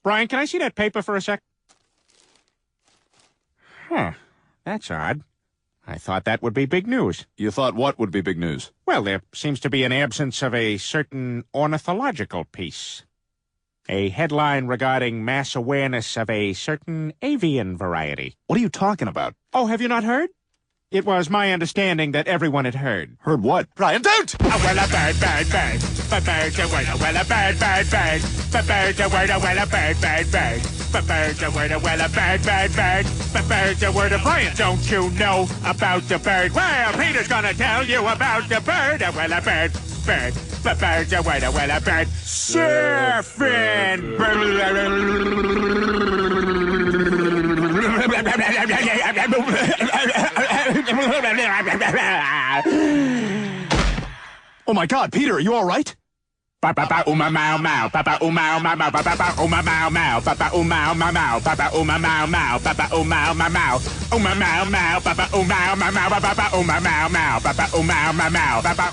Brian, can I see that paper for a sec? Huh. That's odd. I thought that would be big news. You thought what would be big news? Well, there seems to be an absence of a certain ornithological piece. A headline regarding mass awareness of a certain avian variety. What are you talking about? Oh, have you not heard? It was my understanding that everyone had heard. Heard what? Brian, don't! Oh, well, a bird, bird, bird. But birds are word, well, a bird, bird, bird. But birds are word, well, a bird, bird, bird. But birds are word, well, a bird, bird, bird. But birds are word, Brian, don't you know about the bird? Well, Peter's gonna tell you about the bird. Well, a bird, bird. But birds are word, well, a bird. Surfing. Oh my God, Peter, are you all right? Papa uma mau mau, Papa uma mau mau, Papa uma mau mau, Papa uma mau mau, Papa uma mau mau, Papa uma mau mau, uma mau mau, Papa uma mau mau, Papa uma mau mau, Papa uma mau mau, Papa